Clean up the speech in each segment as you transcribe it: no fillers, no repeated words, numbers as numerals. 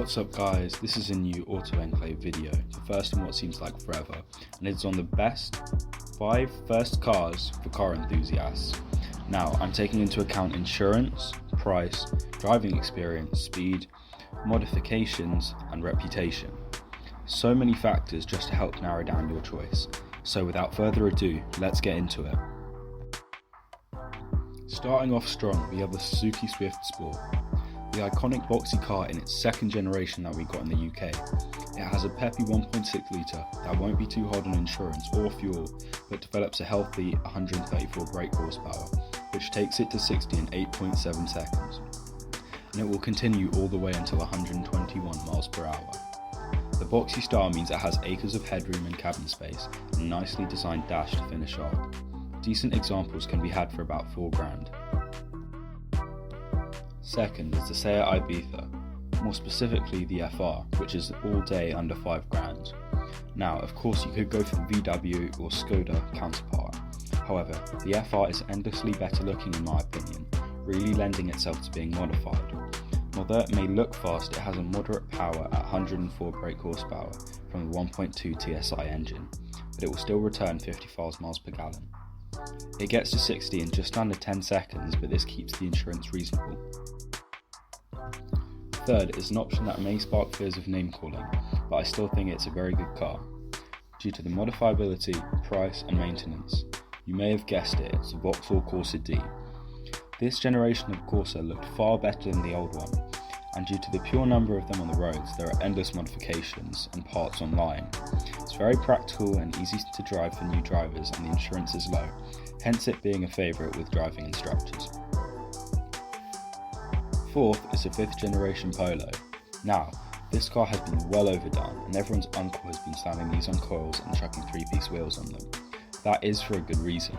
What's up guys, this is a new Auto Enclave video, the first in what seems like forever, and it's on the best 5 first cars for car enthusiasts. Now, I'm taking into account insurance, price, driving experience, speed, modifications, and reputation. So many factors just to help narrow down your choice. So without further ado, let's get into it. Starting off strong, we have the Suzuki Swift Sport. The iconic boxy car in its second generation that we got in the UK. It has a peppy 1.6 litre that won't be too hard on insurance or fuel, but develops a healthy 134 brake horsepower, which takes it to 60 in 8.7 seconds. And it will continue all the way until 121 miles per hour. The boxy style means it has acres of headroom and cabin space, and a nicely designed dash to finish off. Decent examples can be had for about £4,000. Second is the Seat Ibiza, more specifically the FR, which is all day under £5,000. Now, of course, you could go for the VW or Skoda counterpart. However, the FR is endlessly better looking in my opinion, really lending itself to being modified. Although it may look fast, it has a moderate power at 104 brake horsepower from the 1.2 TSI engine, but it will still return 55 miles per gallon. It gets to 60 in just under 10 seconds, but this keeps the insurance reasonable. Third is an option that may spark fears of name calling, but I still think it's a very good car. Due to the modifiability, price and maintenance. You may have guessed it, it's the Vauxhall Corsa D. This generation of Corsa looked far better than the old one, and due to the pure number of them on the roads, there are endless modifications and parts online. It's very practical and easy to drive for new drivers, and the insurance is low, hence it being a favourite with driving instructors. Fourth is the 5th generation Polo. Now, this car has been well overdone, and everyone's uncle has been slamming these on coils and chucking 3-piece wheels on them. That is for a good reason.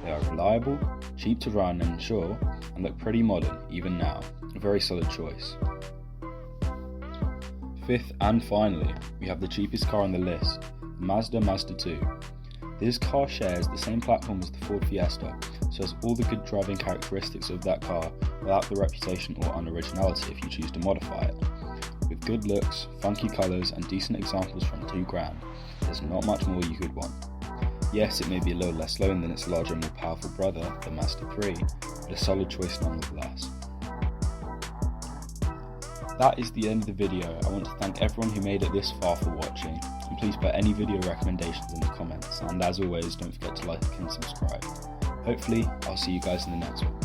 They are reliable, cheap to run and insure, and look pretty modern even now. A very solid choice. Fifth and finally, we have the cheapest car on the list, the Mazda 2. This car shares the same platform as the Ford Fiesta, so has all the good driving characteristics of that car without the reputation or unoriginality if you choose to modify it. With good looks, funky colours and decent examples from £2,000, there's not much more you could want. Yes, it may be a little less known than its larger and more powerful brother, the Mazda 3, but a solid choice nonetheless. That is the end of the video. I want to thank everyone who made it this far for watching, and please put any video recommendations in the comments, and as always, don't forget to like and subscribe. Hopefully, I'll see you guys in the next one.